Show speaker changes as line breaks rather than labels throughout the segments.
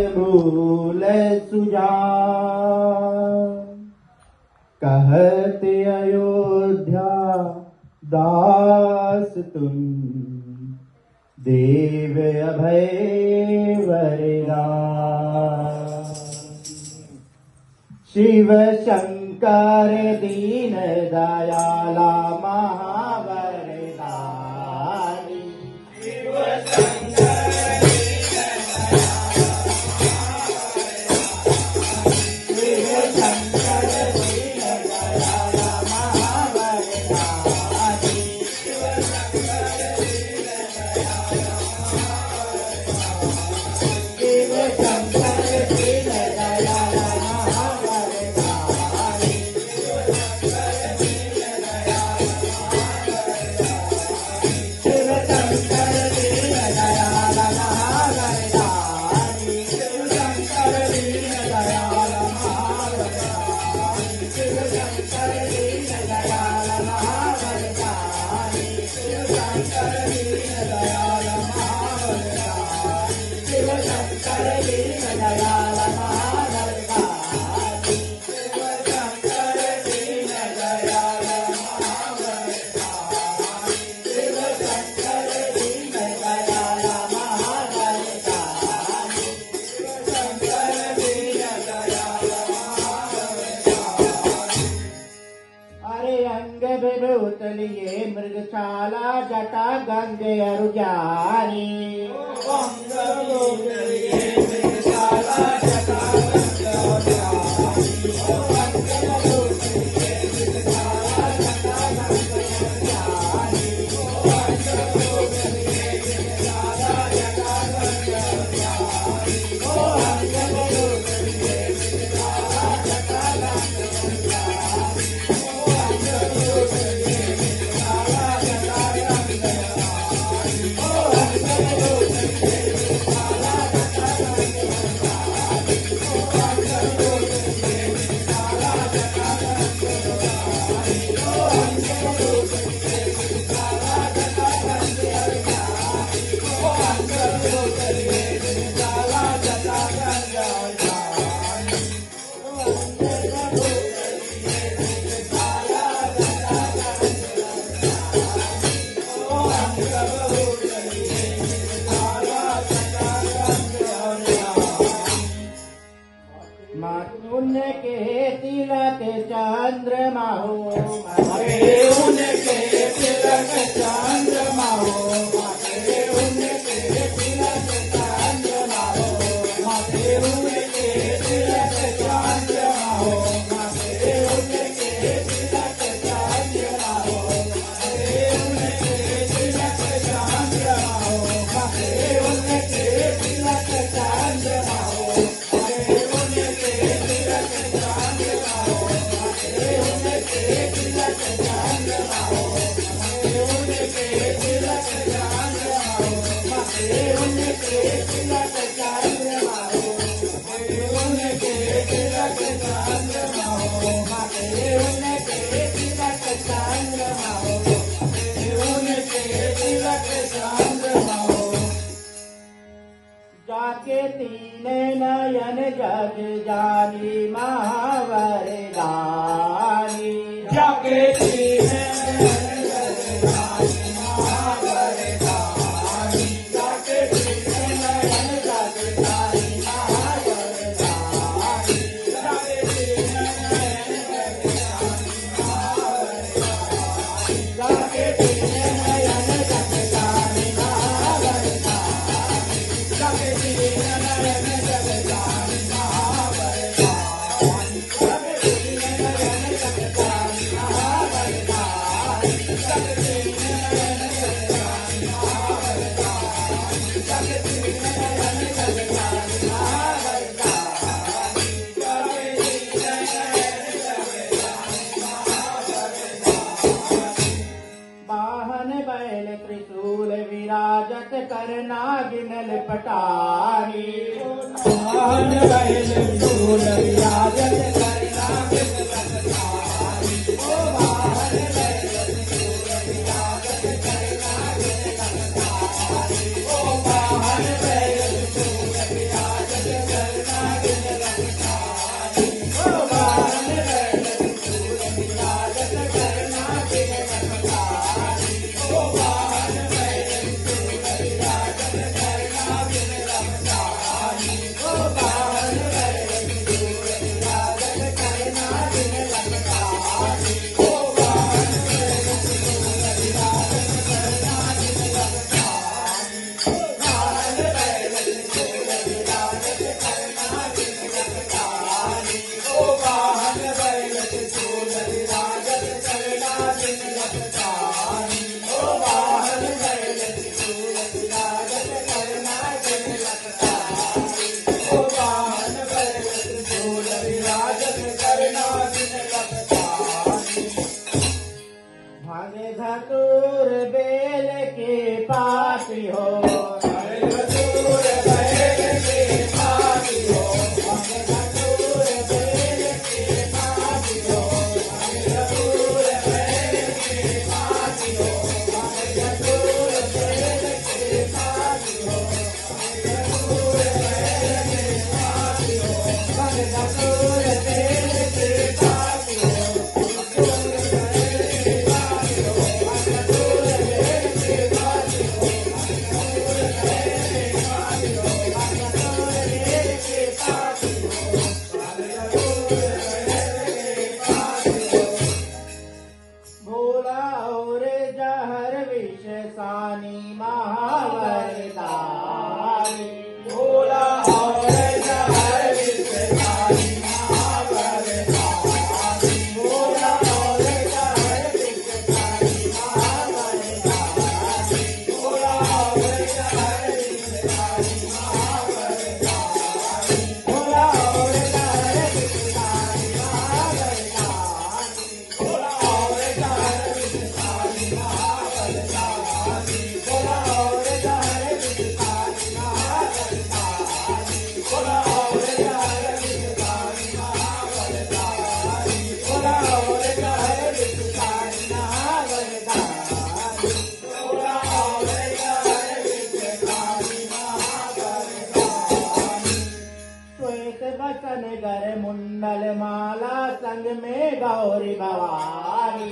भूल सुजा कहते अयोध्या दास तुम देव अभय वरदान। शिव शंकर दीन दयाला महावरदानी। शिव शंकर दीन दयाला महावरदानी। शिव शंकर दीन दयाला लिए मृगशाला जटा गंगे अरुजानी। मृगशाला जटा गंगे उनके तिलक चंद्रमा हो, उनके तिलक चंद्रमा हो, उनके तिलक चंद्रमा हो, उनके तिलक चंद्रमा हो, उनके तिलक चंद्रमा हो, उनके तिलक चंद्रमा हो, उनके तिलक चंद्रमा हो। जाके तीन नयन जग जानी महावरदानी। जाके तीन नयन जग जानी महावरदानी। जाके तीन नयन जग जानी महावरदानी। जाके तीन नयन जग जानी महावरदानी। जाके तीन नयन जग जानी महावरदानी। जाके तीन नयन जग जानी महावरदानी। जाके तीन नयन जग जानी महावरदानी। जाके तीन नयन जग जानी महावरदानी। जाके तीन नयन जग जानी महावरदानी। जाके तीन नयन जग जानी महावरदानी। वाहन बैल त्रिशूल विराजत कर नागिन लपटानी। वाहन बैल त्रिशूल विराजत कर नागिन लपटानी। वाहन बैल त्रिशूल विराजत कर नागिन लपटानी। वाहन बैल त्रिशूल विराजत कर बसन गर मुंडल माला संग में गौरी भवानी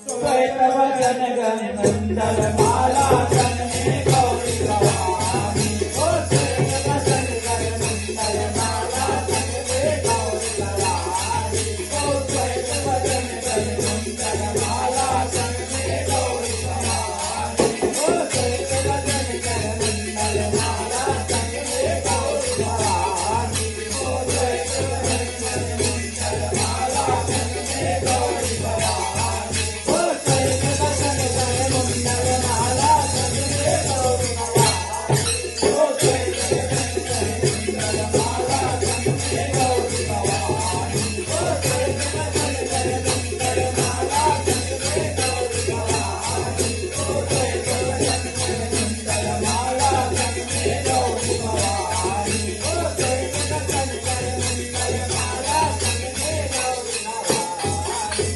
श्वेत बसन गर मुंडल माला संग में गौरी भवानी ओ श्वेत बसन गर मुंडल माला संग में गौरी भवानी ओ श्वेत बसन गर मुंडल माला संग में गौरी भवानी ओ श्वेत बसन गर मुंडल माला संग में गौरी भवानी ओ श्वेत बसन गर मुंडल माला संग में गौरी भवानी ओ श्वेत बसन गर मुंडल माला संग में गौरी भवानी ओ श्वेत बसन गर मुंडल माला संग में गौरी भवानी ओ श्वेत बसन गर मुंडल माला संग में गौरी भवानी ओ श्वेत बसन गर मुंडल माला संग में गौरी भवानी ओ श्वेत बसन गर मुंडल माला संग में गौरी भवानी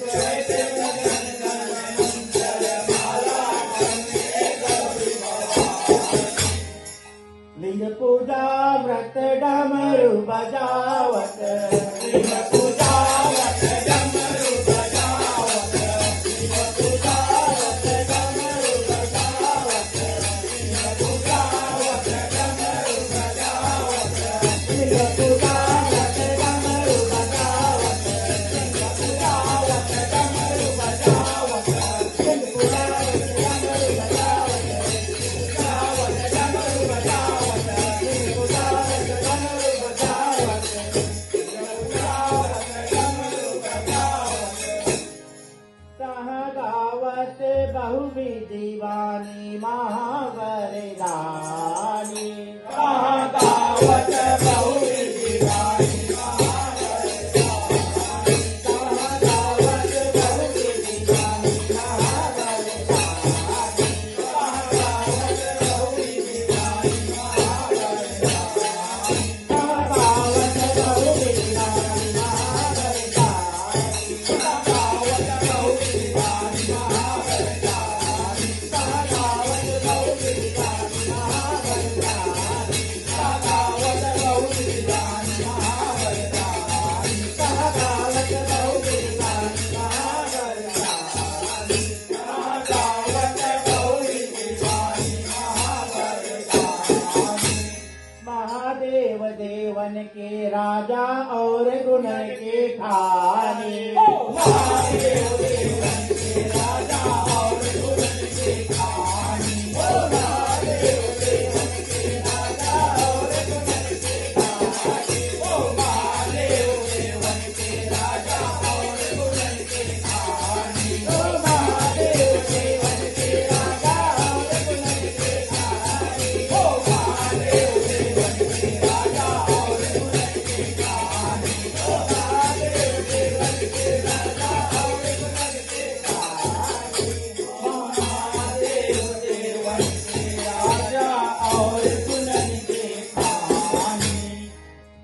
श्वेत बसन गर मुंडल माला संग में गौरी भवानी लिंग पूजा व्रत डमरू बजावत लिंग पूजा व्रत डमरू बजावत लिंग पूजा व्रत डमरू बजावत लिंग पूजा व्रत डमरू बजावत लिंग पूजा व्रत डमरू बजावत लिंग पूजा व्रत डमरू बजावत लिंग पूजा व्रत डमरू बजावत गावत बहुवी दीवानी महावरदानी गावत बहुवी दीवानी महावरदानी गावत बहुवी दीवानी महावरदानी गावत बहुवी दीवानी महावरदानी गावत बहुवी दीवानी महावरदानी गावत बहुवी दीवानी महावरदानी गावत बहुवी दीवानी महावरदानी गावत बहुवी दीवानी महावरदानी गावत बहुवी दीवानी महावरदानी गावत बहुवी दीवानी महावरदानी महादेव देवन के राजा और गुण के खानी महादेव देवन के राजा और गुण के खानी महादेव देवन के राजा और गुण के खानी महादेव देवन के राजा और गुण के खानी महादेव देवन के राजा और गुण के खानी महादेव देवन के राजा और गुण के खानी महादेव देवन के राजा और गुण के खानी महादेव देवन के राजा और गुण के खानी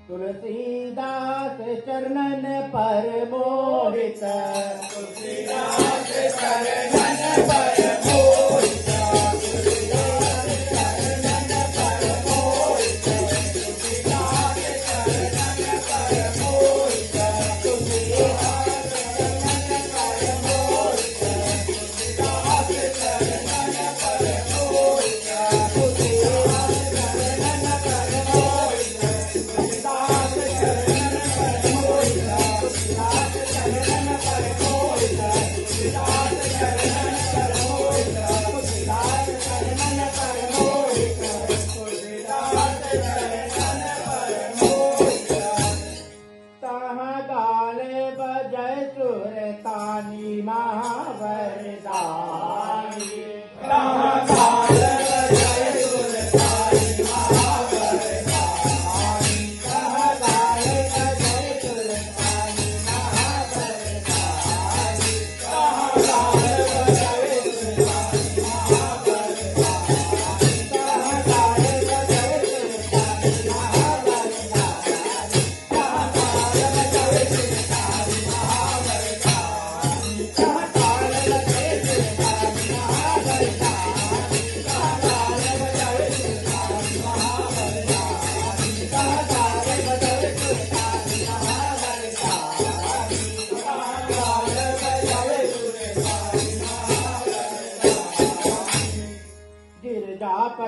तुलसीदास चरणन पर मोहित तुलसीदास चरणन पर मोहित तुलसीदास चरणन पर मोहित तुलसीदास चरणन पर मोहित तुलसीदास चरणन पर मोहित तुलसीदास चरणन पर मोहित तुलसीदास चरणन पर मोहित तुलसीदास चरणन पर मोहित तुलसीदास चरणन पर मोहित तुलसीदास चरणन पर मोहित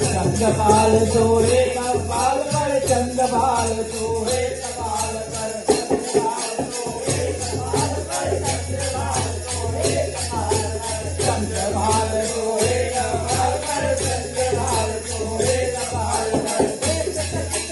चंद्रपाल सोहे कपाल पर चंद्रपाल सोहे कपाल पर चंद्रपाल सोहे कपाल पर चंद्रपाल सोहे कपाल पर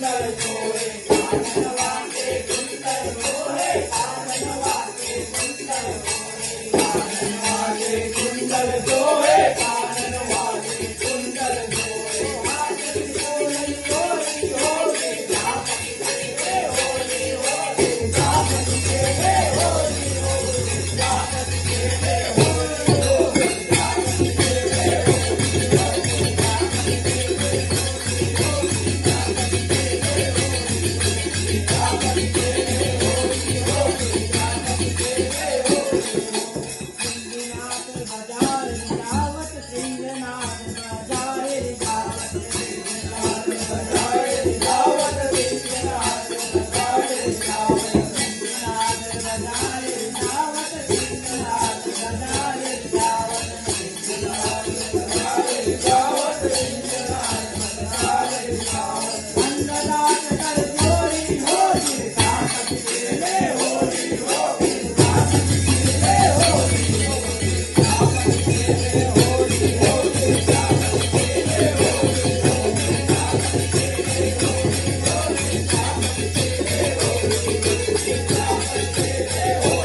सुंदर सोहे कानन